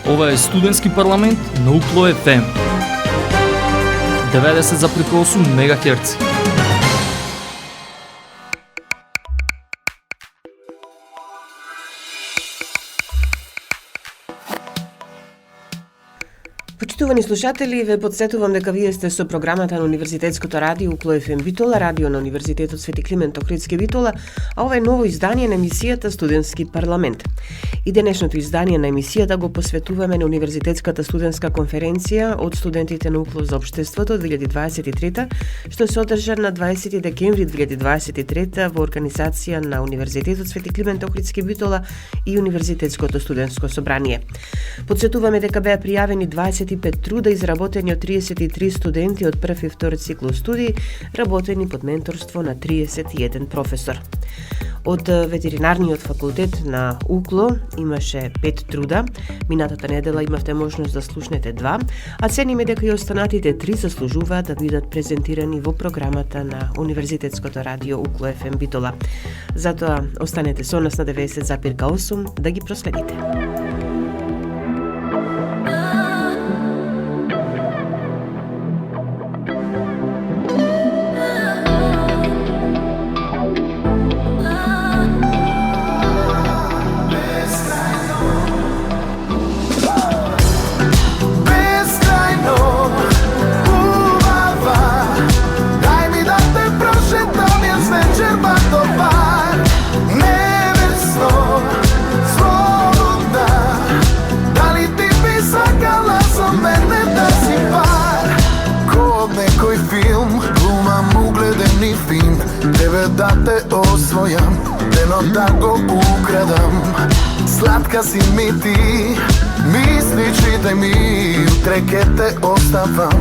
Ова е студентски парламент на UKLO FM 90,8 МHz. Почитувани слушатели, ве подсетувам дека вие сте со програмата на Универзитетското радио UKLO FM Битола, радио на Универзитетот Свети Климент Охридски Битола, а ова е ново издание на емисијата Студентски парламент. И денешното издание на емисијата го посветуваме на Универзитетската студентска конференција од студентите на UKLO за општеството 2023, што се одржа на 20 декември 2023 во организација на Универзитетот Свети Климент Охридски Битола и Универзитетското студентско собрание. Подсетуваме дека беа пријавени 25 труда изработени од 33 студенти од прв и втор циклус студии, работени под менторство на 31 професор. Од ветеринарниот факултет на UKLO имаше 5 труда, минатата недела имавте можност да слушнете 2, а цениме дека и останатите 3 заслужуваат да бидат презентирани во програмата на Универзитетското радио UKLO FM Битола. Затоа останете со нас на 90,8 да ги проследите. Да те освојам, денот да го украдам. Сладка си ми ти, мисличите ми, утре ке те оставам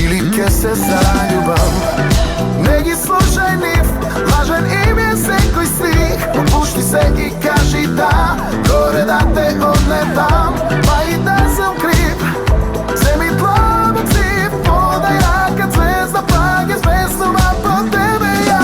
или ке се заљубам. Не ги слушај нив, лажен им е секој стих. Опушти се и кажи да, горе да те однетам. Па и да сам крив, земи тлабок си, подај рака звезда, паѓа звездува по тебе ја.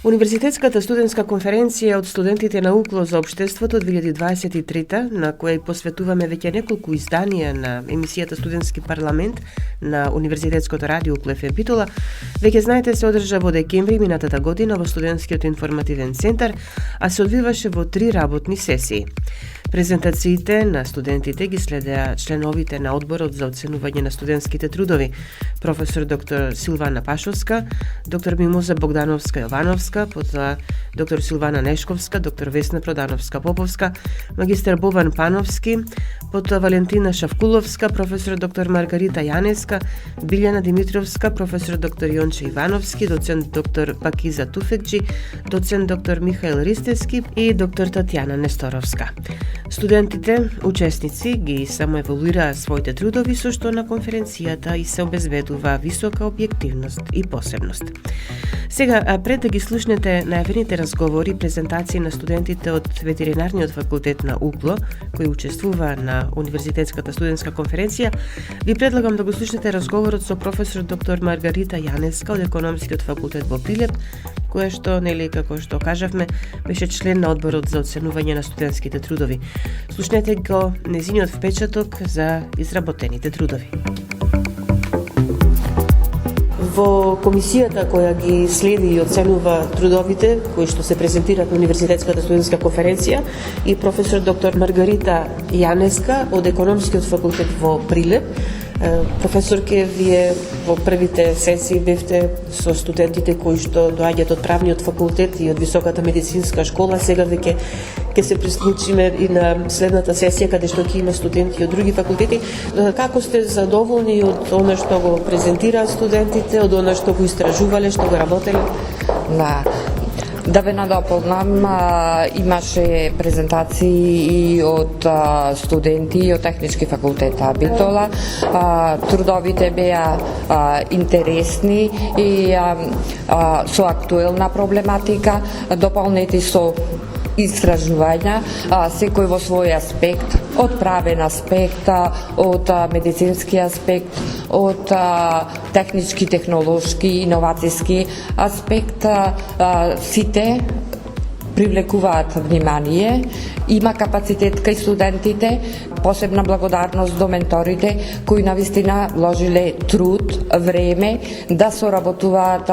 Универзитетската студентска конференција од студентите на UKLO за општеството 2023, на која посветуваме веќе неколку изданија на емисијата Студентски парламент на Универзитетското радио UKLO FM Битола, веќе знаете се одржа во декември минатата година во Студентскиот информативен центар, а се одвиваше во 3 работни сесии. Презентациите на студентите ги следеа членовите на одборот за оценување на студентските трудови, професор доктор Силвана Пашовска, доктор Мимоза Богдановска Јовановска, потоа доктор Силвана Нешковска, доктор Весна Продановска-Поповска, магистер Бобан Пановски, потоа Валентина Шавкуловска, професор доктор Маргарита Јанеска, Билјана Димитровска, професор доктор Јонче Ивановски, доцент доктор Пакиза Туфекџи, доцент доктор Михаил Ристевски и доктор Татјана Несторовска. Студентите, учесници, ги самоеволуираа своите трудови, со што на конференцијата и се обезбедува висока објективност и посебност. Сега, пред да ги слушнете најавените разговори, презентации на студентите од ветеринарниот факултет на УКЛО, кои учествува на Универзитетската студентска конференција, ви предлагам да го слушнете разговорот со професор доктор Маргарита Јаневска од Економскиот факултет во Прилеп, која што, нели, како што кажавме, беше член на одборот за оценување на студентските трудови. Слушнете го незиниот впечаток за изработените трудови. Во комисијата која ги следи и оценува трудовите кои што се презентираат на Универзитетската студентска конференција и професор доктор Маргарита Јаневска од Економскиот факултет во Прилеп. Професорке, вие во првите сесии бевте со студентите кои што доаѓаат од правниот факултет и од високата медицинска школа. Сега веќе ќе се прислучиме и на следната сесија каде што ќе има студенти од други факултети. Како сте задоволни од она што го презентираат студентите, од она што го истражувале, што го работеле? Да ве надополнам, имаше презентации и од студенти и од Технички факултет Битола. Трудовите беа интересни и со актуелна проблематика, дополнети со истражувања, секој во свој аспект, од правен аспект, од медицински аспект, од технички, технолошки, иновацијски аспект, сите привлекуваат внимание, има капацитет кај студентите, посебна благодарност до менторите кои навистина вложиле труд, време да соработуваат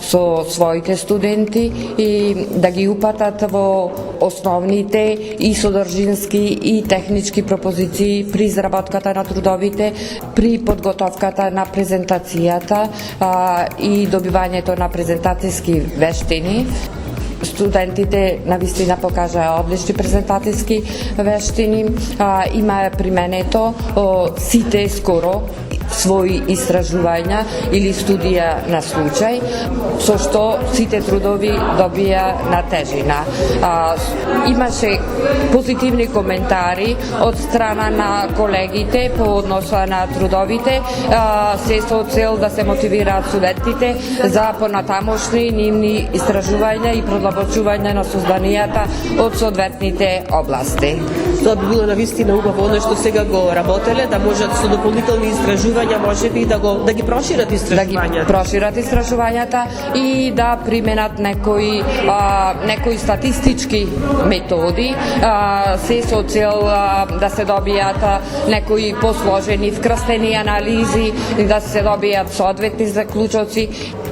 со своите студенти и да ги упатат во основните и содржински и технички пропозиции при изработката на трудовите, при подготовката на презентацијата и добивањето на презентацијски вештини. Студентите навистина покажаа одлични презентацијски вештини, има применето сите скоро своји истражувања или студија на случај, со што сите трудови добија на тежина. Имаше позитивни коментари од страна на колегите по односа на трудовите, се со цел да се мотивираат студентите за понатамошни нивни истражувања и продлабочување на созданијата од соодветните области. Тоа би било навистина убаво, она што сега го работеле, да можат со дополнителни истражувања можеби да ги прошират истражувањата. Да ги прошират истражувањата и да применат некои статистички методи, се со цел да се добијат некои посложени вкрстени анализи, да се добијат соодветни заклучоци,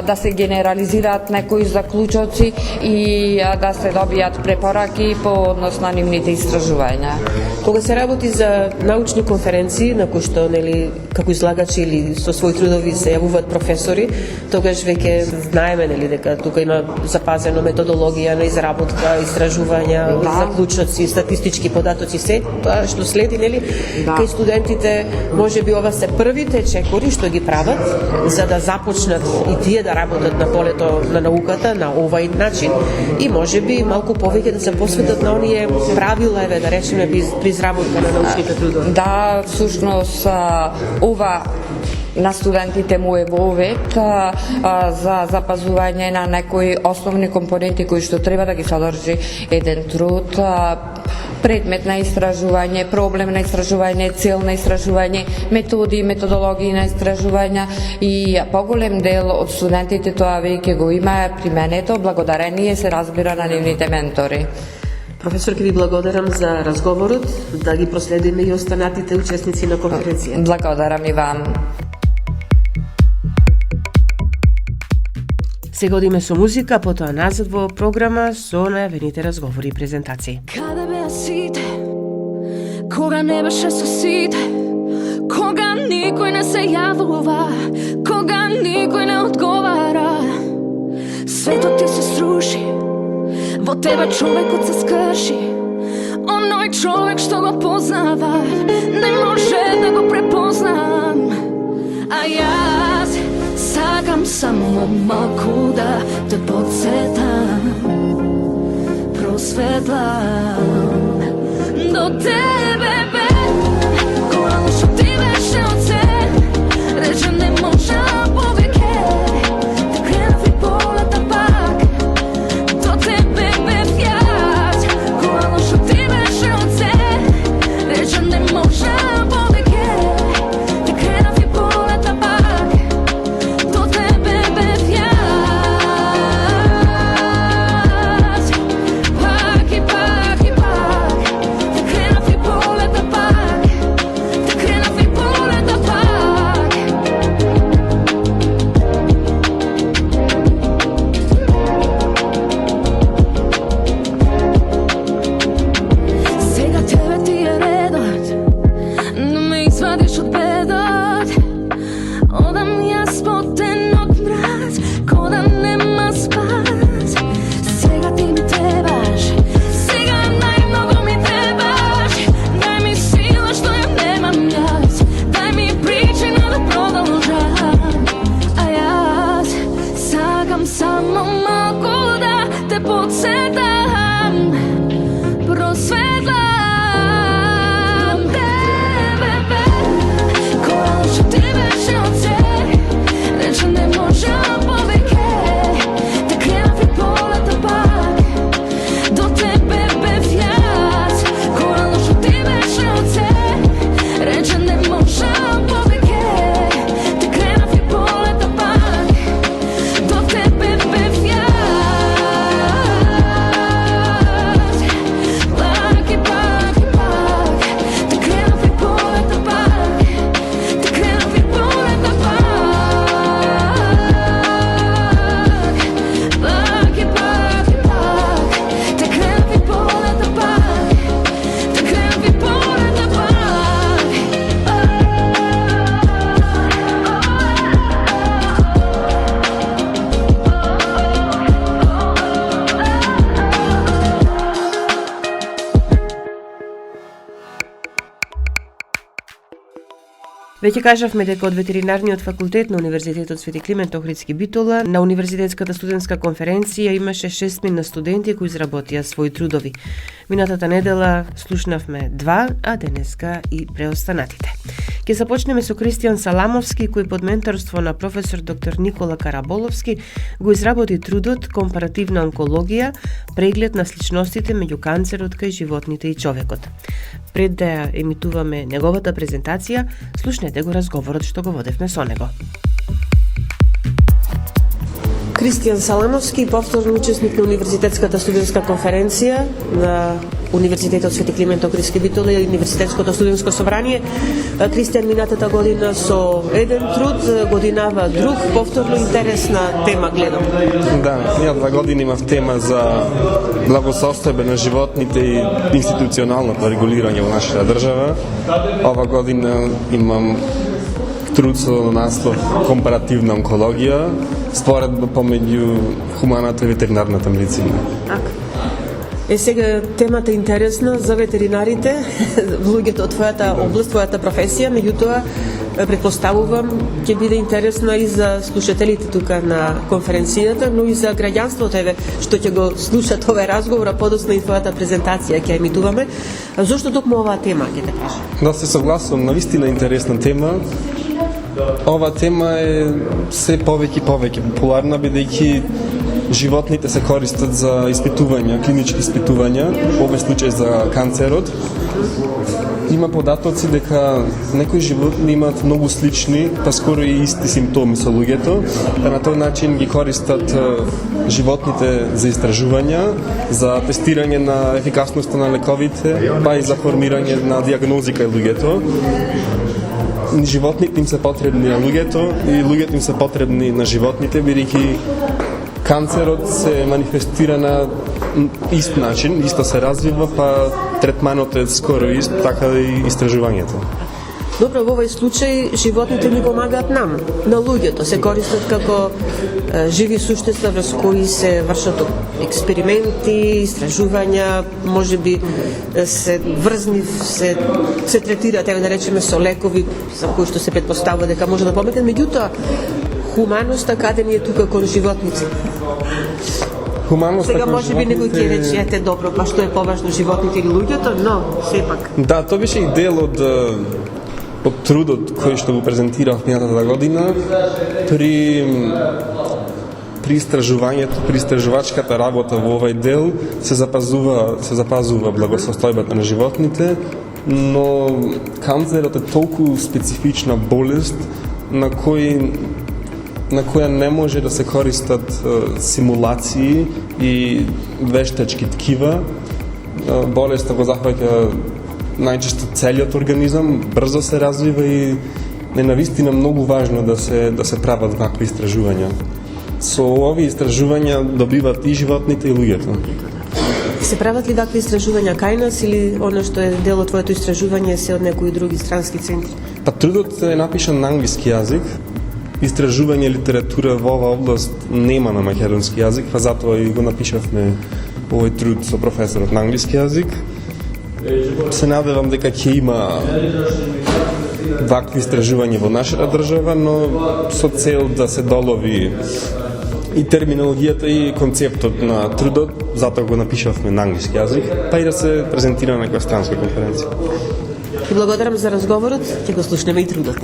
да се генерализираат некои заклучоци и да се добијат препораки по однос на нивните истражувања. Кога се работи за научни конференции на кои што, нели, како излагачи или со своји трудови се јавуваат професори, тогаш веќе знаеме, нели, дека тука има запазено методологија на изработка, истражувања, заклучоци, статистички податоци, се тоа што следи, нели, кај студентите можеби ова се првите чекори што ги прават за да започнат и тие да работат на полето на науката на овај начин и можеби малку повеќе да се посветат на оние правила, да речеме, при изработка на научните трудови. Да, всушност ова на студентите му е вовет за запазување на некои основни компоненти кои што треба да ги содржи еден труд, предмет на истражување, проблем на истражување, цел на истражување, методи и методологии на истражувања и поголем дел од студентите тоа веќе го има применето, благодарение се разбира на нивните ментори. Професор, ке ви благодарам за разговорот, да ги проследиме и останатите учесници на конференција. Благодарам и вам. Сега одиме со музика, потоа назад во програма со најавените разговори и презентации. Каде беа сите, кога не беше со сите, кога никој не се јавува, кога никој не одговара, светот ти се сруши, во тебе човекот се скрши, оној човек што го познава, не може да го препознам, а јас сакам само малку да те подсетам, просветлам до тебе бе, кога лошо ти беше од се, рече не може повеќе, те кренав и полата Искам само малко да те подсетам, просветлам тебе, кола што ти беше од се, рече не можам повеќе, те кренав и полета пак, до тебе бев јас, кола што ти беше од се, рече не можам повеќе, те кренав и полета пак, до тебе бев јас, пак и пак и пак, те кренав и полета пак, те кренав и полета пак, пак и пак и пак, те кренав и полета пак, те кренав и полета пак. Веќе кажавме дека од ветеринарниот факултет на Универзитетот Свети Климент Охридски Битола на Универзитетската студентска конференција имаше 6 студенти кои изработија своји трудови. Минатата недела слушнавме 2, а денеска и преостанатите. Ке започнеме со Кристијан Саламовски, кој под менторство на професор доктор Никола Караболовски го изработи трудот Компаративна онкологија, преглед на сличностите меѓу канцерот кај животните и човекот. Пред да ја емитуваме неговата презентација, слушнете го разговорот што го водевме со него. Кристијан Саламовски, повторно учесник на Универзитетската студентска конференција на Универзитетот Свети Климент Охридски Битола и Универзитетското студентско собрание. Кристијан минатата година со еден труд, годинава друг, повторно интересна тема гледам. Да, ја 2 години имав тема за благосостојба на животните и институционалното регулирање во нашата држава. Ова година имам труд со наслов Компаративна онкологија, споредба помеѓу хуманата и ветеринарната медицина. Сега темата е интересна за ветеринарите, луѓето од твојата област, твојата професија, меѓутоа претпоставувам ќе биде интересна и за слушателите тука на конференцијата, но и за граѓанството еве што ќе го слушат овој разговор, а подоцна и твојата презентација ќе емитуваме. Зошто токму оваа тема ќе те кажа? Да, се согласувам, навистина интересна тема. Ова тема е се повеќе и повеќе популарна, бидејќи животните се користат за испитувања, клинички испитувања, во овој случај за канцерот. Има податоци дека некои животни имаат многу слични, па скоро и исти симптоми со луѓето, па на тој начин ги користат животните за истражувања, за тестирање на ефикасноста на лековите, па и за формирање на диагнози кај луѓето. Животните им се потребни на луѓето и луѓето им се потребни на животните, бидејќи канцерот се манифестира на ист начин, исто се развива, па третманот е скоро ист, така и истражувањето. Добро, во овој случај животните ни помагаат нам, на луѓето, се користат како живи суштества врз кои се вршат експерименти, истражувања, можеби се врзни, се третираат, еве да речеме со лекови за кои што се претпоставува дека може да помогнат, меѓутоа хуманоста каде ни е тука кон животници? Хуманоста сега кон може би некој ќе рече, ете добро, па што е поважно животните или луѓето, но сепак. Да, тоа беше и дел од трудот кој што го презентирав минатата година при истражувањето, при истражувачката работа во овој дел се запазува благосостојбата на животните, но канцерот е толку специфична болест на која не може да се користат симулации и вештачки ткива. Болеста го захваќа најчесто целиот организам, брзо се развива и е навистина многу важно да се прават вакви истражувања. Со овие истражувања добиват и животните и луѓето. Се прават ли вакви истражувања кај нас или оно што е дел од твоето истражување се од некои други странски центри? Па трудот е напишан на англиски јазик. Истражување литература во оваа област нема на македонски јазик, па затоа и го напишавме овој труд со професорот на англиски јазик. Се надевам дека ќе има вакви истражувања во нашата држава, но со цел да се долови И терминологијата и концептот на трудот, затоа го напишавме на англиски јазик, па и да се презентира на некоја странска конференција. Ти благодарам за разговорот, ќе го слушнеме и трудот.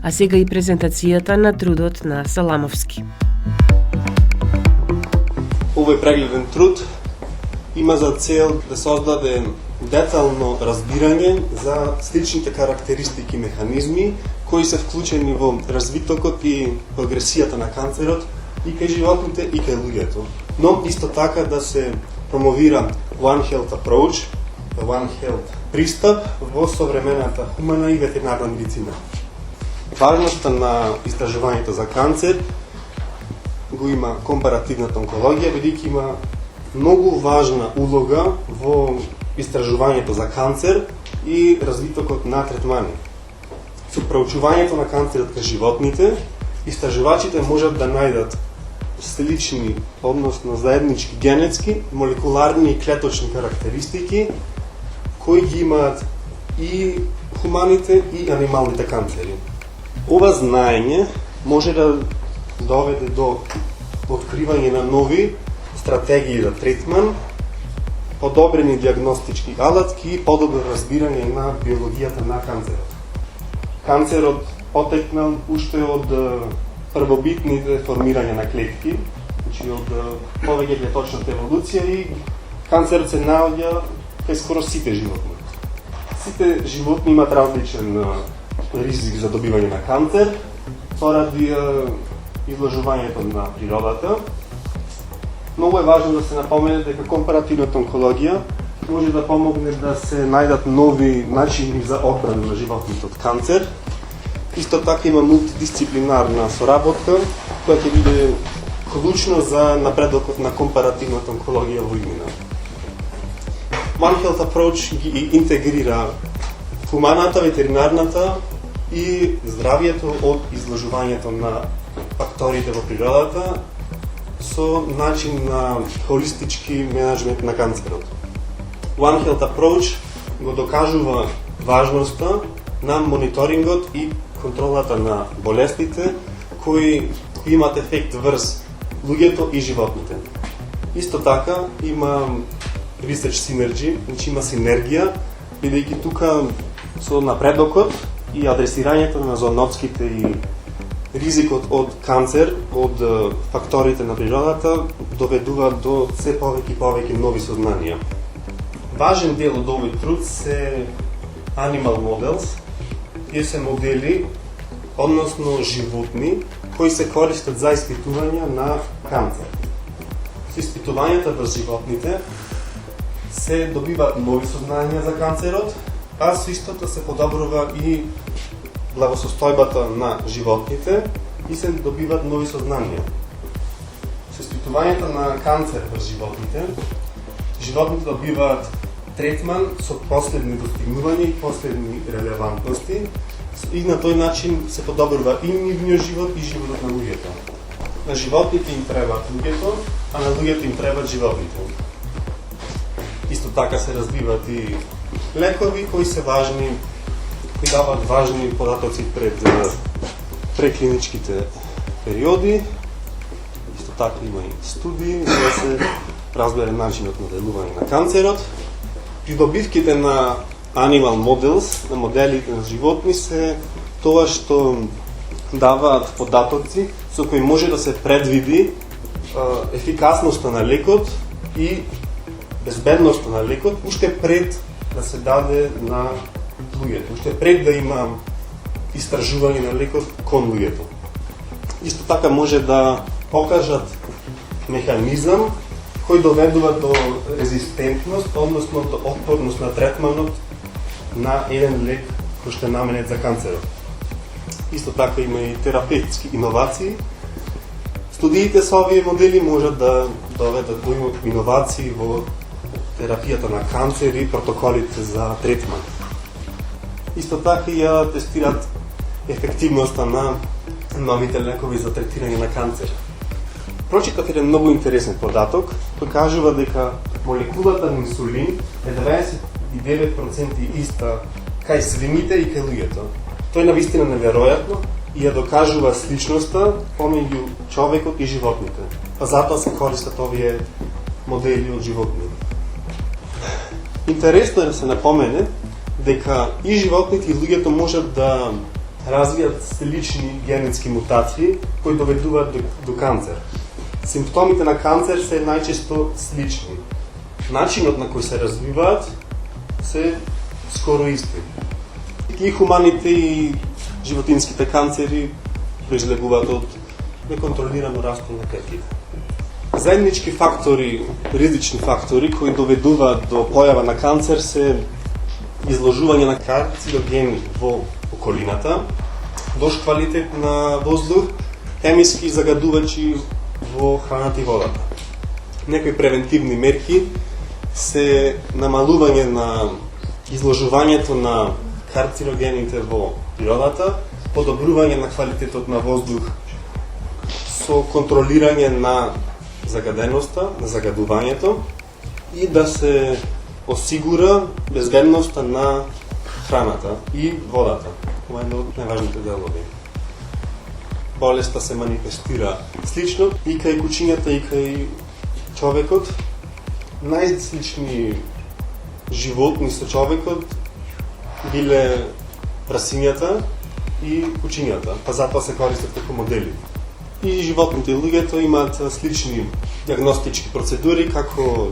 А сега и презентацијата на трудот на Саламовски. Овој прегледен труд има за цел да создаде детално разбирање за сличните карактеристики и механизми кои се вклучени во развитокот и прогресијата на канцерот и кај животните и кај луѓето. Но исто така да се промовира One Health Approach, One Health пристап во современата хумана и ветеринарна медицина. Важноста на истражувањето за канцер го има компаративната онкологија, бидејќи има многу важна улога во истражувањето за канцер и развитокот на третмани. Со проучувањето на канцерот кај животните, истражувачите можат да најдат слични, односно заеднички генетски, молекуларни и клеточни карактеристики кои ги имаат и хуманите и анималните канцери. Ова знаење може да доведе до откривање на нови стратегии за третман, подобрени диагностички алатки и подобро разбирање на биологијата на канцерот. Канцерот потекнал уште од првобитните формирање на клетки, значи од повеќе клеточната еволуција, и канцерот се наоѓа кај скоро сите животни. Сите животни имаат различен ризик за добивање на канцер поради изложувањето на природата. Многу е важно да се напомене дека компаративната онкологија може да помогне да се најдат нови начини за одбрана на животните од канцер. Исто така има мултидисциплинарна соработка која ќе биде клучна за напредокот на компаративната онкологија во иднина. One Health Approach ги интегрира хуманата, ветеринарната и здравието од изложувањето на факторите во природата со начин на холистички менеджмент на канцерот. One Health Approach го докажува важноста на мониторингот и контролата на болестите кои имаат ефект врз луѓето и животните. Исто така има research synergy, значи има синергија, бидејќи тука со напредокот и адресирањето на зоонотските и ризикот од канцер, од факторите на природата, доведува до се повеќе и повеќе нови сознанија. Важен дел од овој труд се animal models, тие се модели, односно животни, кои се користат за испитување на канцер. Со испитувањата врз животните се добива нови сознанија за канцерот, а со истото се подобрува и благосостојбата на животните и се добиваат нови сознанија. Со испитувањето на канцер врз животните, животните добиваат третман со последни достигнувања и последни релевантности и на тој начин се подобрува и нивниот живот и животот на луѓето. На животните им требаат луѓето, а на луѓето им требаат животните. Исто така се развиваат и лекови кои се важни, кои даваат важни податоци пред преклиничките периоди. Исто така има и студии за да се разбере начинот на делување на канцерот. Придобивките на animal models, на моделите на животни, се тоа што даваат податоци со кои може да се предвиди ефикасноста на лекот и безбедноста на лекот уште пред да се даде на луѓето, уште пред да има истражување на лекот кон луѓето. Исто така може да покажат механизам кој доведува до резистентност, односно до отпорност на третманот на еден лек кој што е наменет за канцерот. Исто така има и терапевтски иновации. Студиите со овие модели можат да доведат до иновации во терапијата на канцер и протоколите за третман. Исто така ја тестират ефективноста на новите лекови за третирање на канцер. Прочитав еден многу интересен податок, кој кажува дека молекулата на инсулин е 99% иста кај свините и кај луѓето. Тоа е навистина неверојатно, и ја докажува сличноста помеѓу човекот и животните. Па затоа се користат овие модели од животни. Интересно е да се напомене дека и животните и луѓето можат да развијат слични генетски мутации кои доведуваат до канцер. Симптомите на канцер се најчесто слични. Начинот на кој се развиваат се скоро исти. И хуманите и животинските канцери произлегуваат од неконтролирано расто на клетките. Заеднички фактори, ризични фактори кои доведуваат до појава на канцер се изложување на карциногени во околината, лош квалитет на воздух, хемиски загадувачи во храната и водата. Некои превентивни мерки се намалување на изложувањето на карциногените во природата, подобрување на квалитетот на воздух со контролирање на загаденоста, на загадувањето и да се осигура безбедноста на храната и водата. Ова е едно од најважните делови. Болеста се манифестира слично и кај кучињата и кај човекот. Најслични животни со човекот биле прасињата и кучињата, па затоа се користат како модели. И животните и луѓето имаат слични диагностички процедури, како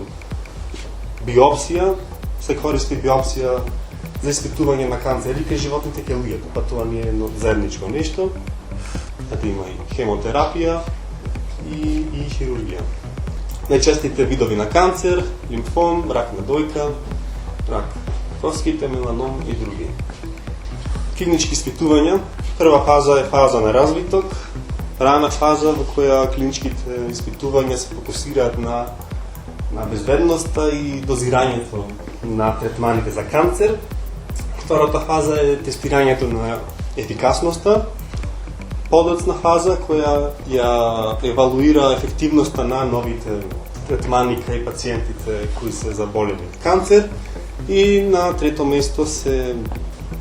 биопсија, се користи биопсија за испитување на канцер и кај животните и кај луѓето, па тоа не е едно заедничко нешто, да има и хемотерапија и хирургија. Најчестите видови на канцер, лимфом, рак на дојка, рак коските, меланом и други. Клинички испитувања. Прва фаза е фаза на развиток, рана фаза во која клиничките испитувања се фокусираат на безбедноста и дозирањето на третманите за канцер. Втората фаза е тестирањето на ефикасноста. Подоцна фаза која ја евалуира ефективноста на новите третмани кај пациентите кои се заболели од канцер. И на трето место се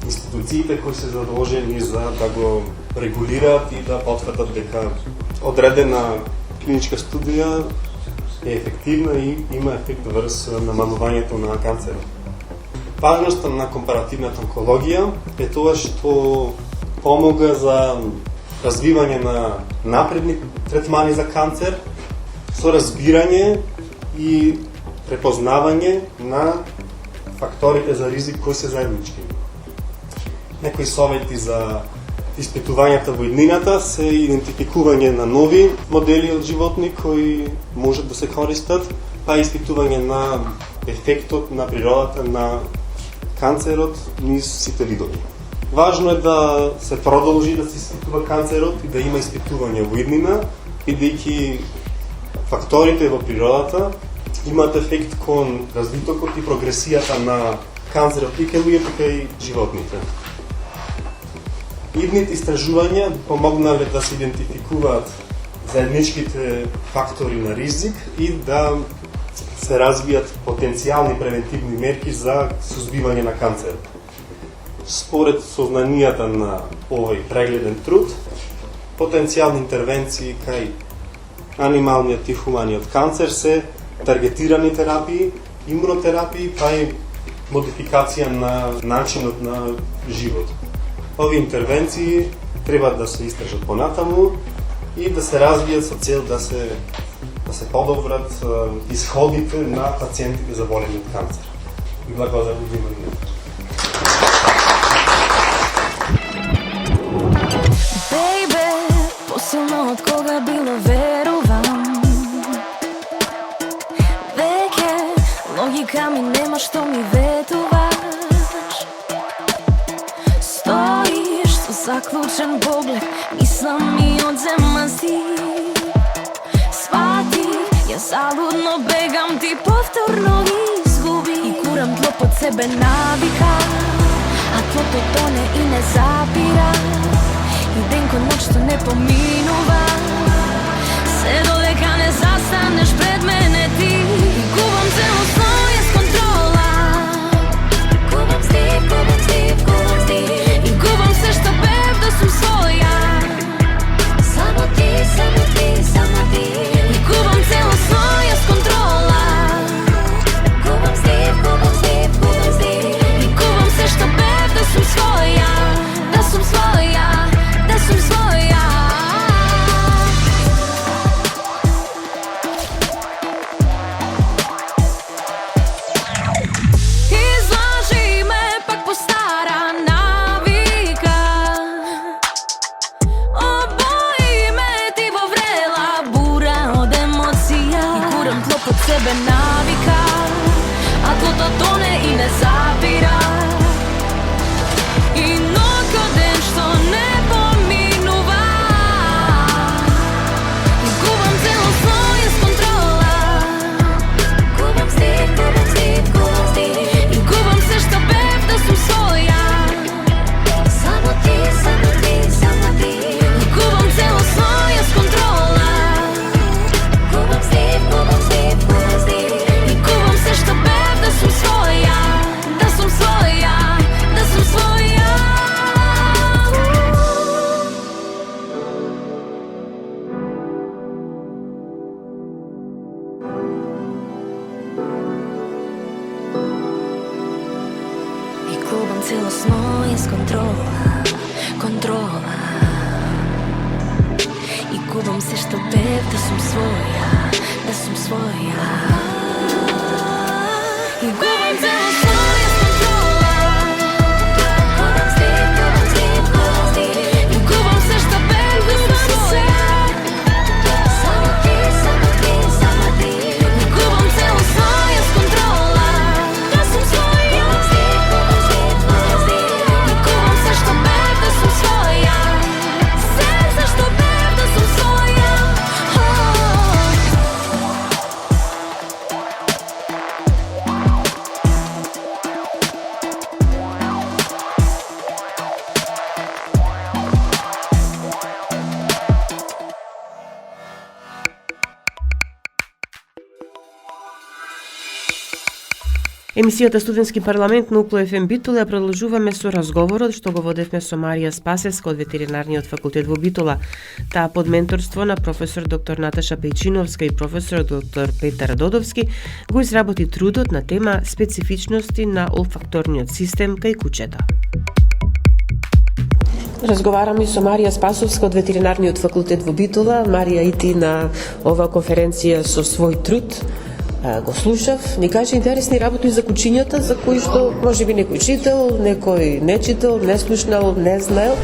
институциите кои се задолжени за да го регулираат и да потврдат дека одредена клиничка студија е ефективна и има ефект врз намалувањето на канцерот. Важноста на компаративната онкологија е тоа што помога за развивање на напредни третмани за канцер со разбирање и препознавање на факторите за ризик кои се заеднички. Некои совети за испитувањата во иднината се идентификување на нови модели од животни кои можат да се користат, па испитување на ефектот на природата на канцерот низ сите видови. Важно е да се продолжи да се испитува канцерот и да има испитување во иднина, бидејќи факторите во природата имаат ефект кон развитокот и прогресијата на канцерот и кај луѓето и кај животните. Идните истражувања помогнале да се идентификуваат заедничките фактори на ризик и да се развијат потенцијални превентивни мерки за сузбивање на канцер. Според сознанијата на овој прегледен труд, потенцијални интервенции кај анималниот и хуманиот канцер се таргетирани терапии, имунотерапии, па и модификација на начинот на живот. Овие интервенции треба да се истражат понатаму и да се развијат со цел да се подобрат исходите на пациентите заболени од канцер. И благодарам за вниманието. Baby, посилно од кога било верувам. Веќе логика ми нема што ми ветуваш. Стоиш со заклучен поглед, мисла ми одзема си. Свати, ја залудно бегам, ти повторно изгуби. И курам тло под себе навика, а тлото тоне и не запира. И ден кон ноќ што не поминува, се додека не застанеш пред мене ти. И губам целосно јас контрола. Губам стив. И губам се што бев да сум своја. целосно јас контрола и губам се што бев да сум своја и губам целосно јас контрола и губам се што бев да сум своја и губам целосно јас контрола да сум своја и губам се што бев да сум своја се зашто бев да сум своја. Емисијата Студентски парламент на УКЛО ФМ Битола ја продолжуваме со разговорот што го водевме со Марија Спасевска од Ветеринарниот факултет во Битола. Таа под менторство на професор доктор Наташа Пејчиновска и професор доктор Петар Додовски го изработи трудот на тема специфичности на олфакторниот систем кај куќета. Разговараме со Марија Спасовска од Ветеринарниот факултет во Битола. Марија, и ти на оваа конференција со свој труд го слушав, ни каже интересни работи за кучињата, за кои што можеби некој чител, некој не чител, не слушнал, не знаел,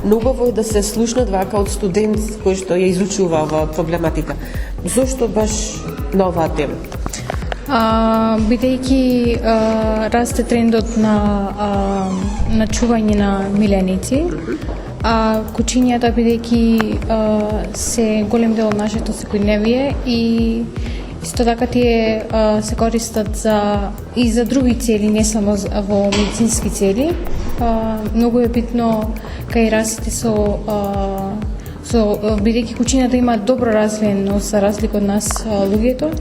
но убаво е да се слушнат вака од студент кој што ја изучува оваа проблематика. Зошто баш на оваа тема? Бидејќи расте трендот на чување на миленици, кучињата бидејќи се голем дел од нашето секојдневие и исто така тие се користат и за други цели, не само во медицински цели. Многу е битно кај расите бидејќи кучињата има добро развиен нос за разлика од нас луѓето.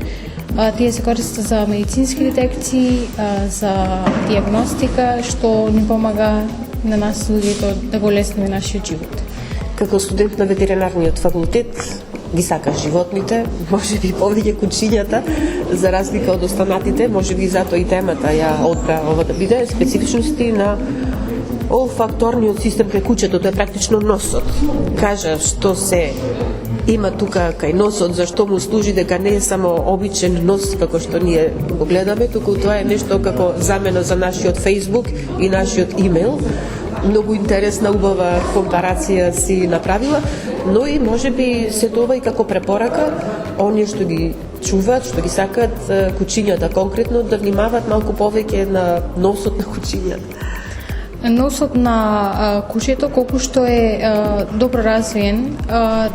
Тие се користат за медицински детекции, за диагностика, што ни помага на нас луѓето да го лесниме нашиот живот. Како студент на Ветеринарниот факултет ги сакаш животните, можеби повеќе кучињата, за разлика од останатите, можеби затоа и темата ја одбра ова да биде специфичности на олфакторниот систем кај кучето, тоа е практично носот. Кажа што се има тука кај носот, зашто му служи, дека не е само обичен нос како што ние го гледаме, туку тоа е нешто како замена за нашиот Facebook и нашиот имейл. Многу интересна, убава компарација си направила, но и можеби се тоа и како препорака оние што ги чуваат, што ги сакаат кучињата конкретно, да внимаваат малку повеќе на носот на кучињата. Носот на кучето, колку што е добро развиен,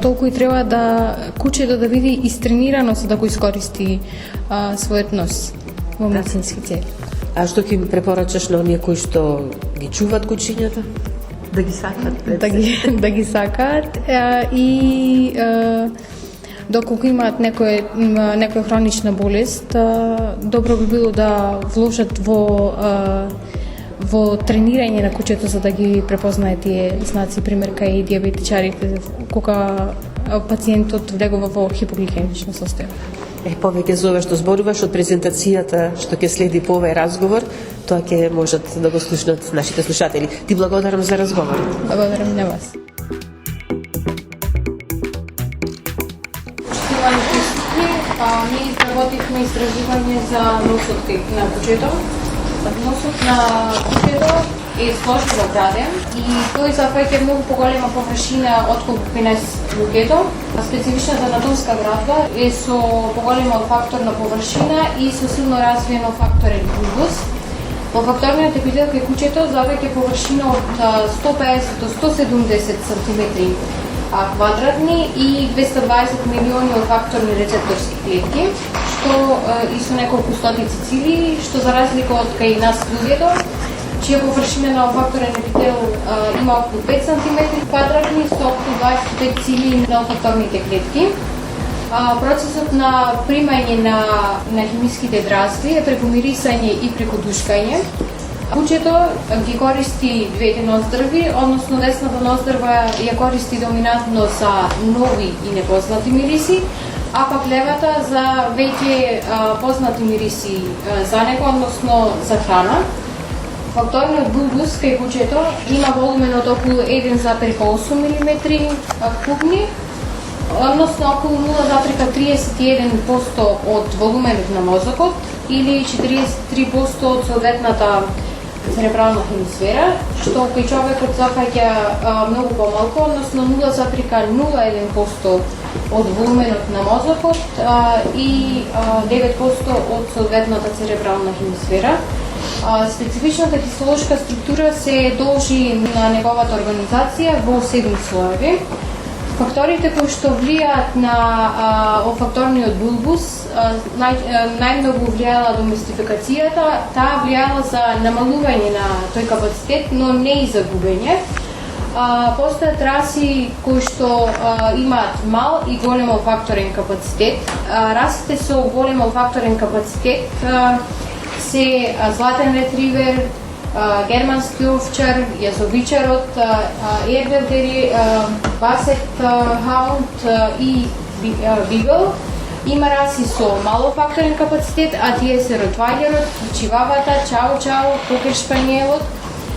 толку и треба да кучето да биде истренирано за да го искористи својот нос во медицински цели. А што ќе препорачаш на оние кои што ги чуваат кучињата? Да ги сакаат? Да ги сакаат и доколку имаат некоја хронична болест, добро би било да вложат во тренирање на кучето за да ги препознае тие знаци, пример кај диабетичарите, кога пациентот влегува во хипогликемично состојание. Повеќе за ова што зборуваш од презентацијата што ќе следи по овој разговор, тоа ќе можат да го слушнат нашите слушатели. Ти благодарам за разговорот. Благодарам на вас. Поштовани присутни, ние изработивме истражување за носот на кучето. Носот на кучето е сложно граден и тој зафаќа многу поголема површина отколку кај нас луѓето. Специфичната анатомска градба е со поголема олфакторна површина и со силно развиен олфакторен булбус. Олфакторниот епител кај кучето зафаќа површина од 150 до 170 см квадратни и 220 милиони олфакторни рецепторски клетки, што и со неколку стотици цили, што за разлика од кај нас луѓето, чија површина на олфакторен епител има околу 5 см квадратни со околу 25 цили на олфакторните клетки. Процесот на примање на химиските дразди е преку мирисање и преку душкање. Кучето ги користи двете ноздрви, односно десната ноздрва ја користи доминантно за нови и непознати мириси, а пак левата за веќе познати мириси за него, односно за храна. Факторниот булбус кај кучето има волумен од околу 1,8 мм кубни, односно околу 0,31% од волуменот на мозокот или 43% од соодветната церебрална хемисфера, што кај човекот зафаќа многу помалку, односно 0,01% од волуменот на мозокот и 9% од соодветната церебрална хемисфера. Специфичната хистолошка структура се должи на неговата организација во 7 слоеви. Факторите кои што влијаат на олфакторниот булбус најмногу влијала доместификацијата, таа влијала за намалување на тој капацитет, но не и за губење. Постојат раси кои што имаат мал и голем олфакторен капацитет. Расите со голем олфакторен капацитет се златен ретривер, германски овчар, јазовичарот, ербелдери, басет хаунд и бигл. Има раси со мало факторен капацитет, а тие се ротвајлерот, чивавата, чао-чао, покер шпаниелот.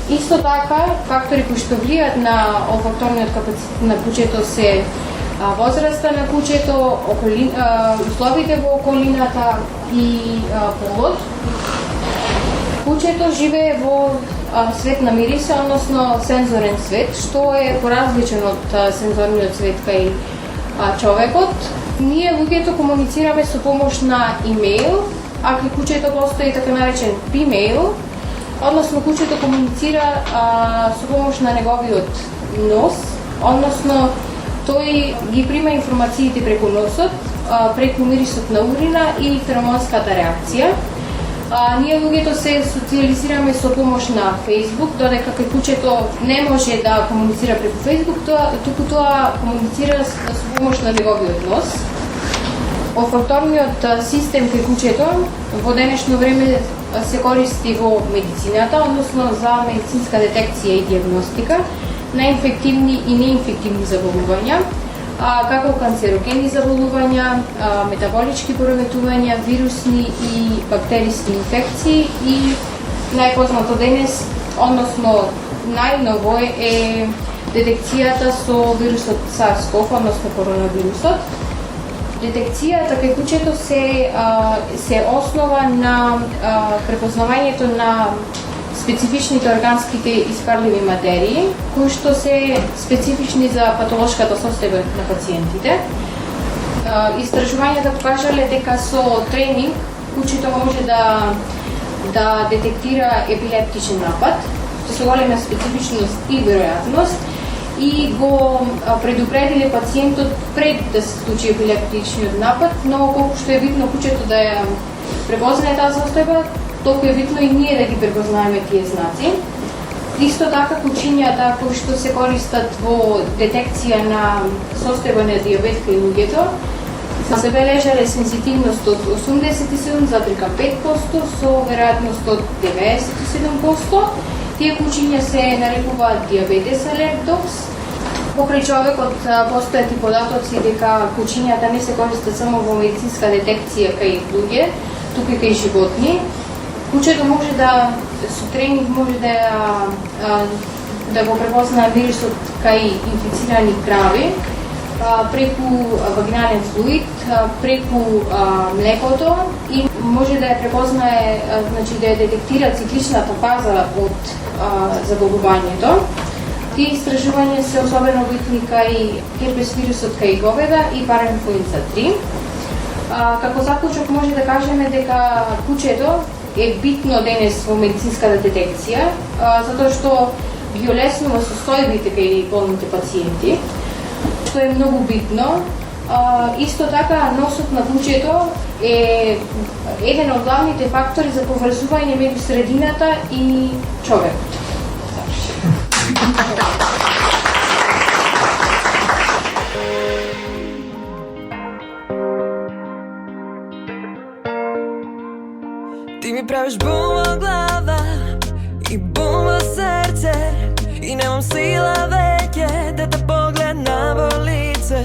Исто така, фактори кои што влијаат на олфакторниот капацитет на кучето се возраста на кучето, условите во околината и полот. Кучето живее во свет на мириси, односно сензорен свет, што е поразличен од сензорниот свет кај човекот. Ние луѓето комуницираме со помош на имейл, а кај кучето постои така наречен бимейл, односно кучето комуницира со помош на неговиот нос, односно тој ги прима информациите преку носот, преку мирисот на урина и феромонската реакција. Ние луѓето се социализираме со помош на Facebook, додека кај кучето не може да комуницира преку Facebook, туку тоа комуницира со помош на неговиот нос. Олфакторниот систем кај кучето во денешно време се користи во медицината, односно за медицинска детекција и диагностика на инфективни и неинфективни заболувања, како канцерогени заболувања, метаболички пореметувања, вирусни и бактериски инфекции и најпознато денес, односно најново е детекцијата со вирусот SARS-CoV, односно коронавирусот. Детекцијата кај кучето се основа на препознавањето на специфичните органските испарливи материи, кои што се специфични за патолошката состојба на пациентите. Истражувањата покажале дека со тренинг кучето може да детектира епилептичен напад, со голема специфичност и веројатност, и го предупредиле пациентот пред да се случи епилептичниот напад, но колку што е битно кучето да ја препознае таа состојба, толку е битно и ние да ги препознаеме тие знаци. Исто така кучињата кои што се користат во детекција на состојба на диабет кај луѓето се забележале сензитивност од 87,5% со веројатност од 97%. Тие кучиња се нарекуваат диабетес алертокс. Покрај човекот постојат и податоци дека кучињата не се користат само во медицинска детекција кај луѓе, туку и кај животни. Кучето може да со тренинг може да го препознае вирусот кај инфицирани крави преку вагинален флуид, преку млекото и може да ја препознае, значи да ја детектира цикличната фаза од заболувањето. Тие истражувања се особено битни кај херпес вирусот кај говеда и параинфлуенца 3. Како заклучок може да кажеме дека кучето е битно денес во медицинската детекција, затоа што ги олеснува состојбите кај болните пациенти, што е многу битно. Исто така, носот на кучето е еден од главните фактори за поврзување меѓу средината и човекот. Ти ми правиш бум во глава и бум во срце и немам сила веќе да те погледнам во лице.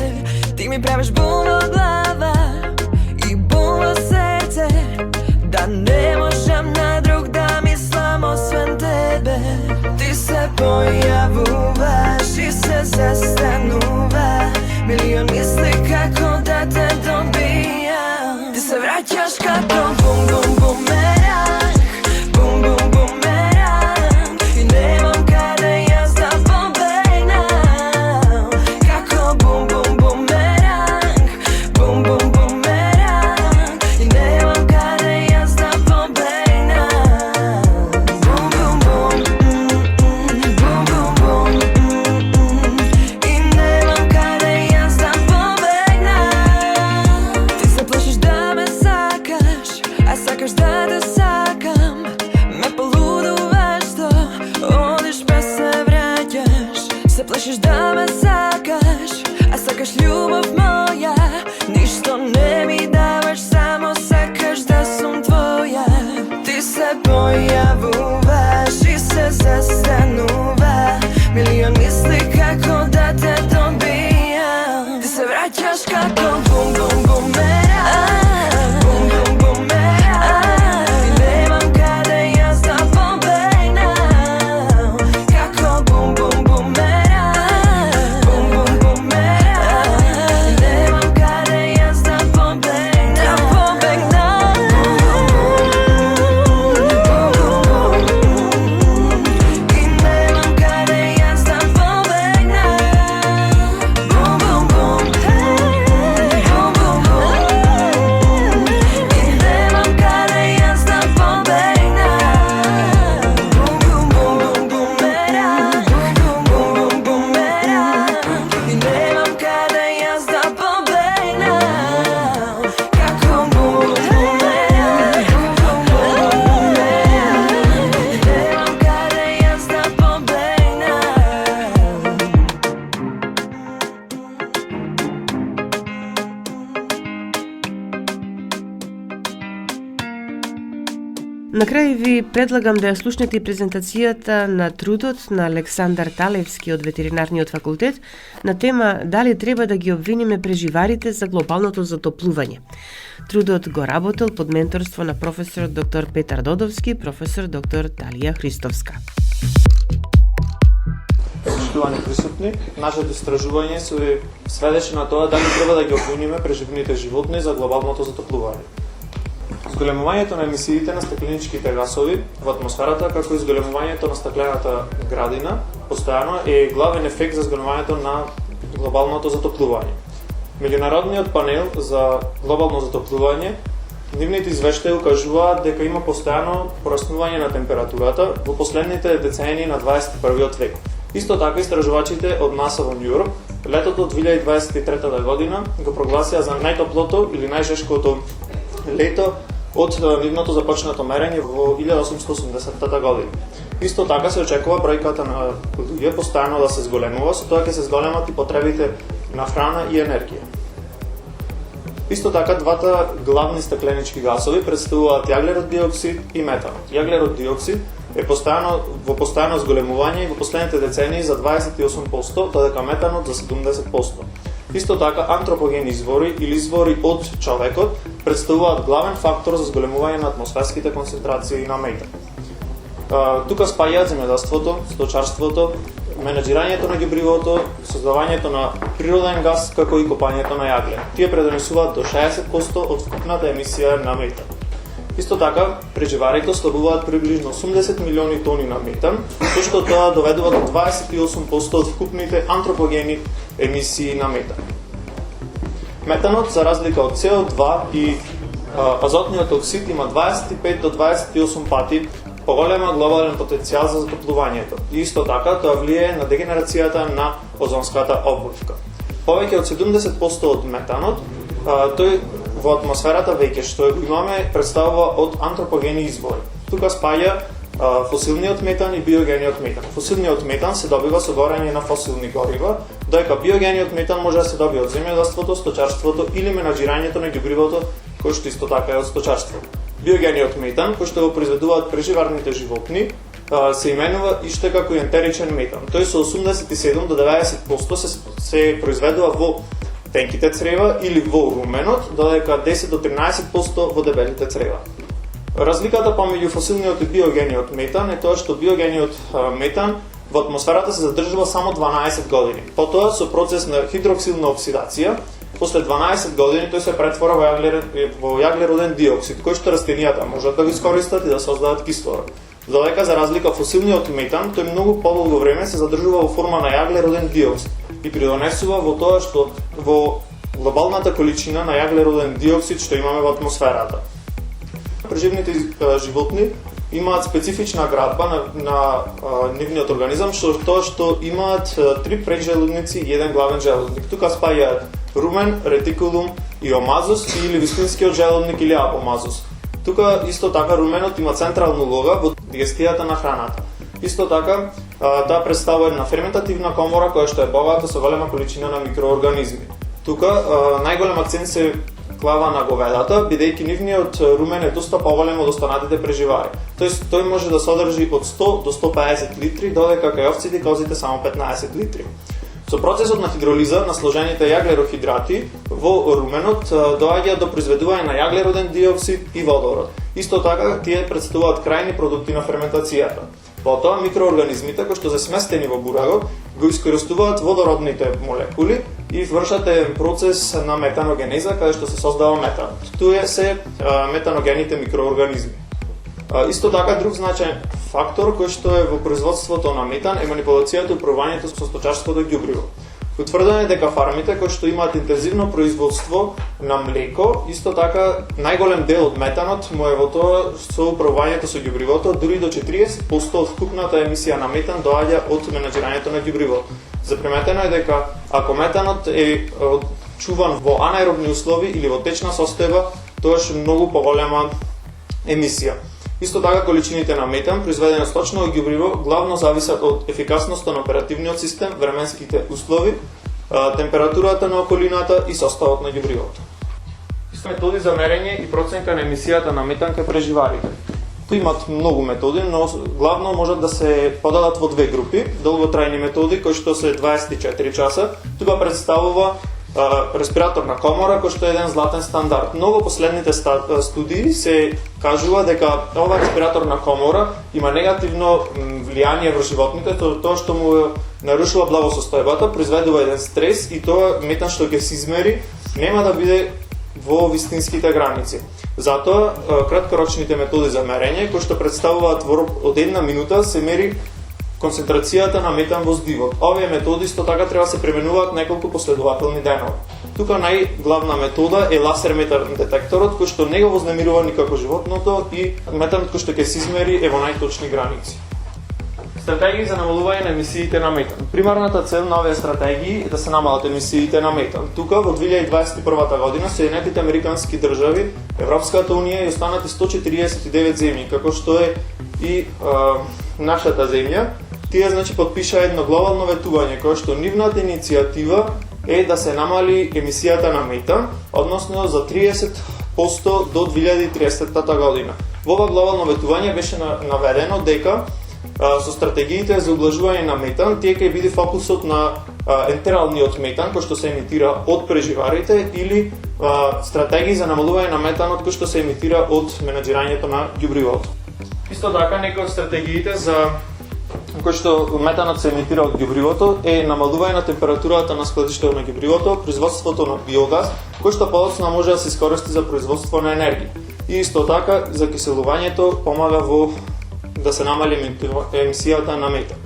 Ти ми правиш бум во глава и бум во срце, да не можам на друг да мислам освен те. појавуваш и се застанува. Милиони мисли како да те добијам. Ти се враќаш како бум-бум бумеранг, бум-бум бумеранг. И немам каде јас да побегнам. Како бум-бум бумеранг, бум-бум бумеранг. И немам каде јас да побегнам. Бум-бум бум, бум-бум бум. И немам каде јас да побегнам. Ти се плашиш да ме сакаш, а сакаш да те сакам. Ме полудуваш што одиш без се враќаш. Се плашиш да ме сакаш, а сакаш љубов моја. Ништо не ми даваш, само сакаш да сум твоја. Ти се појавуваш и се застанува. Милион мисли како да те добијам. Ти се враќаш како бум-бум бумеранг, бум-бум бумеранг. И немам каде јас да побегнам. Како бум-бум бумеранг, бум-бум бумеранг. И немам каде јас да побегнам. Да побегнам. И немам каде јас да побегнам. Бум-бум бум, бум-бум бум. И немам каде јас да побегнам. Бум-бум бум бумеранг, бум-бум бумеранг. И немам каде јас да побегнам. Како бум-бум бумеранг, бум-бум бумеранг. И немам каде јас да побегнам. На крај ви предлагам да ја слушнете и презентацијата на трудот на Александар Талевски од Ветеринарниот факултет на тема дали треба да ги обвиниме преживарите за глобалното затоплување. Трудот го работел под менторство на професор доктор Петар Додовски и професор доктор Талија Христовска. Почитувани присутни, нашето истражување се сведеше на тоа дали треба да ги обвиниме преживните животни за глобалното затоплување. Зголемувањето на емисиите на стекленичките гасови во атмосферата, како и зголемувањето на стаклената градина, постојано е главен ефект за зголемувањето на глобалното затоплување. Меѓународниот панел за глобално затоплување, нивните извештаи укажуваат дека има постојано пораснување на температурата во последните децении на 21 век. Исто така истражувачите од НАСА во Њу Йорк летото 2023 година го прогласија за најтоплото или најжешкото лето од нивното започнато мерење во 1880 година. Исто така се очекува бројката на луѓе постојано да се зголемува, со тоа ќе се зголемат и потребите на храна и енергија. Исто така двата главни стекленички гасови представуваат јаглерод диоксид и метанот. Јаглерод диоксид е во постојано зголемување и во последните децении за 28%, додека метанот за 70%. Исто така, антропогени извори или извори од човекот представуваат главен фактор за зголемување на атмосферските концентрации на метан. Тука спаѓаат земјоделството, сточарството, менеџирањето на ѓубривото, создавањето на природен газ, како и копањето на јаглен. Тие предонесуваат до 60% од вкупната емисија на метан. Исто така, преживарите ослабуваат приближно 80 милиони тони на метан, со што тоа доведува до 28% од вкупните антропогени емисии на метан. Метанот, за разлика од CO2 и азотниот оксид, има 25 до 28 пати поголема глобален потенцијал за затоплувањето. И исто така, тоа влијае на дегенерацијата на озонската обвивка. Повеќе од 70% од метанот, тој во атмосферата веќе што го имаме представува од антропогени извори. Тука спаѓа фосилниот метан и биогениот метан. Фосилниот метан се добива со горење на фосилни горива, додека биогениот метан може да се добие од земјоделството, сточарството или менаџирањето на ѓубривото, кој што исто така е од сточарството. Биогениот метан, кој што го произведуваат преживарните животни, се именува иште како и ентеричен метан. Тој со 87 до 90% се произведува во тенките црева или во руменот, додека 10 до 13% во дебелите црева. Разликата помеѓу фосилниот и биогениот метан е тоа што биогениот метан во атмосферата се задржува само 12 години. Потоа со процес на хидроксилна оксидација, после 12 години тој се претвора во јаглероден диоксид, кој што растенијата можат да го искористат и да создадат кислород. Додека за разлика од фосилниот метан, тој многу подолго време се задржува во форма на јаглероден диоксид и придонесува во тоа што во глобалната количина на јаглероден диоксид што имаме во атмосферата. Преживните животни имаат специфична градба на нивниот организам, тоа што имаат 3 прежелудници и 1 главен желудник. Тука спаѓаат румен, ретикулум и омазус или вистинскиот желудник или апомазус. Тука исто така руменот има централна улога во дигестијата на храната. Исто така, таа представува една ферментативна комора која што е богата со голема количина на микроорганизми. Тука најголем акцент се клава на говедата, бидејќи нивниот румен е доста поголем од останатите преживари. Тоест, тој може да содржи од 100 до 150 литри, додека кај овците и козите само 15 литри. Со процесот на хидролиза на сложените јаглерохидрати во руменот доаѓа до произведување на јаглероден диоксид и водород. Исто така, тие представуваат крајни продукти на ферментацијата. Потоа, микроорганизмите кои што се сместени во бурагот го искористуваат водородните молекули и вршат еден процес на метаногенеза каде што се создава метан. Туе се метаногените микроорганизми. Исто така, друг значаен фактор кој што е во производството на метан е манипулацијата и управувањето со сточарското ѓубриво. Утврдено е дека фармите кои што имаат интензивно производство на млеко, исто така најголем дел од метанот му е во тоа со управувањето со ѓубривото, дури до 40% од вкупната емисија на метан доаѓа од менаџирањето на ѓубривото. Заприметено е дека ако метанот е чуван во анаеробни услови или во течна состојба, тоа е многу поголема емисија. Исто така, количините на метан произведени од сточно ѓубриво главно зависат од ефикасноста на оперативниот систем, временските услови, температурата на околината и составот на ѓубривото. Методи за мерење и проценка на емисијата на метан кај преживарите. Тој имат многу методи, но главно можат да се поделат во две групи. Долготрајни методи кои што се 24 часа. Тука представува респираторна комора, кој што е еден златен стандард. Но во последните студии се кажува дека ова респираторна комора има негативно влијание врз животните, тоа што му нарушува благосостојбата, произведува еден стрес и тоа метан што ќе се измери нема да биде во вистинските граници. Затоа краткорочните методи за мерење, кои што представуваат во рок од 1 минута, се мери концентрацијата на метан во здивот. Овие методи исто така треба да се применуваат неколку последователни денови. Тука најглавна метода е лазер метан детекторот, кој што не го вознемирува никако животното и метанот кој што ќе се измери е во најточни граници. Стратегии за намалување на емисиите на метан. Примарната цел на овие стратегии е да се намалат емисиите на метан. Тука во 2021 година Соединетите американски држави, Европската унија и останати 149 земји, како што е и нашата земја, тие подпишаа едно глобално ветување кое што нивната иницијатива е да се намали емисијата на метан, односно за 30% до 2030 година. Во ова глобално ветување беше наведено дека со стратегиите за облажување на метан, тие ќе биде фокусот на ентералниот метан кој што се емитира од преживарите или стратегии за намалување на метанот кој што се емитира од менаџирањето на ѓубривото. Исто така, некои од стратегиите за кој што метанот се емитира од ѓубривото е намалување на температурата на складиштето на ѓубривото, производството на биогаз, кој што подоцна може да се искористи за производство на енергија. И исто така, закиселувањето помага во да се намали емисијата на метан.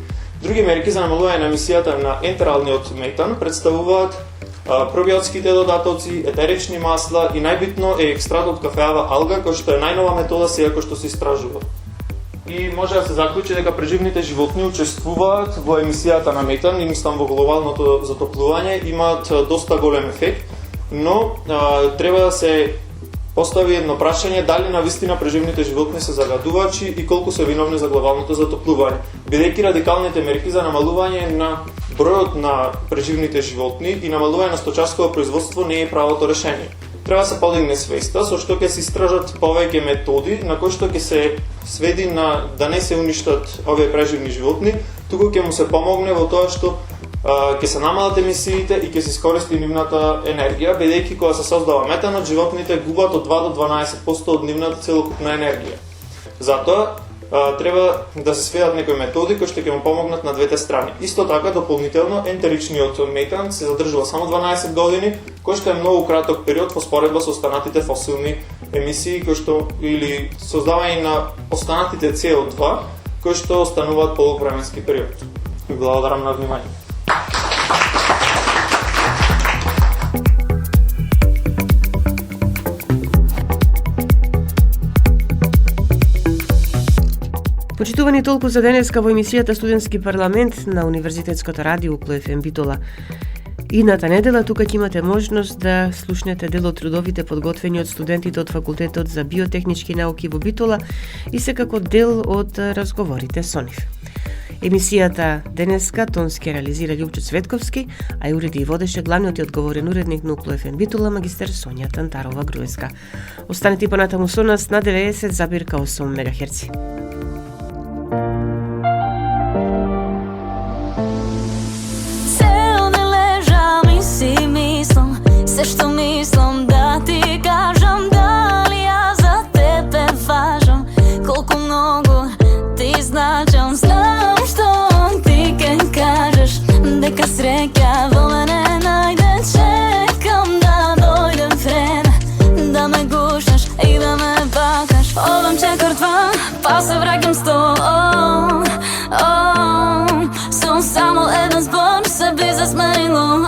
Други мерки за намалување на емисијата на ентералниот метан представуваат пробиотските додатоци, етерични масла и најбитно е екстракт од кафеава алга, кој што е најнова метода сега кој што се истражува. И може да се заклучи дека преживните животни учествуваат во емисијата на метан и мислам во глобалното затоплување имаат доста голем ефект, но треба да се постави едно прашање дали навистина преживните животни се загадувачи и колку се виновни за глобалното затоплување. Бидејќи радикалните мерки за намалување на бројот на преживните животни и намалување на сточарското производство не е правото решение. Треба да се подигне свеста со што ќе се истражат повеќе методи на кои што ќе се сведи на да не се уништат овие преживни животни, туку ќе му се помогне во тоа што ќе се намалат емисиите и ќе се искористи нивната енергија, бидејќи кога се создава метанот, животните губат од 2 до 12% од нивната целокупна енергија. Затоа, треба да се сведат некои методи кои што ќе му помогнат на двете страни. Исто така, дополнително, ентеричниот метан се задржува само 12 години, кој што е многу краток период во споредба со останатите фосилни емисии, кои што, или создавање на останатите CO2, кои што остануваат подолг временски период. И благодарам на внимание. Почитувани толку за денеска во емисијата Студентски парламент на Универзитетското радио УКЛО-ФМ Битола. Идната недела тука ќе имате можност да слушнете дел од трудовите подготвени од студентите од Факултетот за биотехнички науки во Битола и секако дел од разговорите со нив. Емисијата денеска тонски реализира Љупчо Цветковски, а ја уреди и водеше главниот и одговорен уредник на УКЛО-ФМ Битола, магистер Сонја Тантарова-Груевска. Останете понатаму со нас на 90,8 МГц. Се што мислам да ти кажам, дали ја за тебе важам, колку многу ти значам. Знам што ти ке кажеш, дека среќа во мене најде. Чекам да дојде време, да ме гушнеш и да ме бакаш. Одам четвртва, па се враќам Сум само еден збор, се би засменило.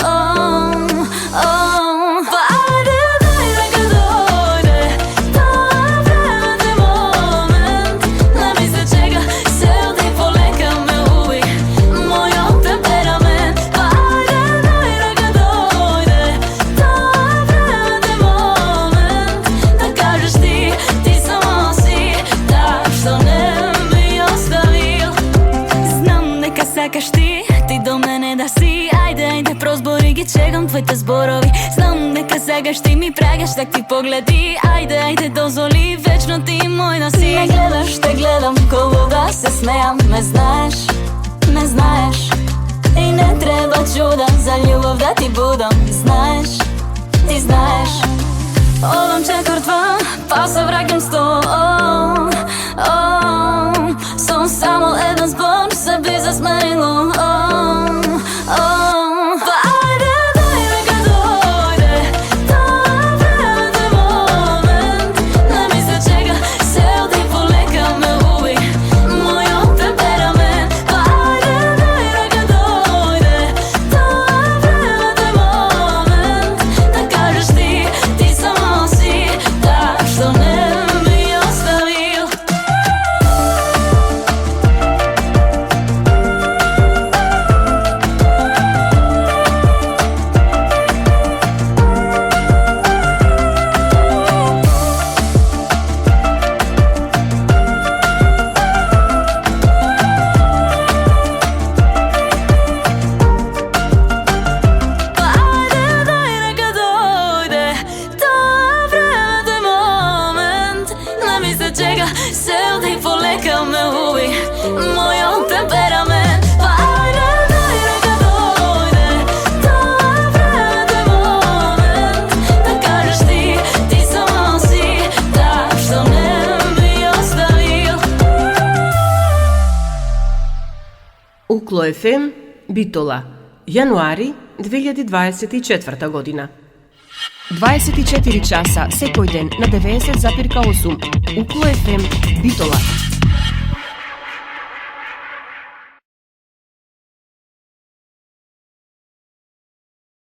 Чекам твоите зборови. Знам дека сегаш ти ми прегаш такви погледи. Ајде, дозволи вечно ти мој да си. Ме гледаш, те гледам, кога се смеам. Ме знаеш и не треба чуда за љубов да ти будам. Ти знаеш. Одам четвртва, па се враќам Сум само еден збор, се би засменило. УКЛО-ФМ Битола, јануари 2024 година. 24 часа секој ден на 90,8 УКЛО-ФМ Битола.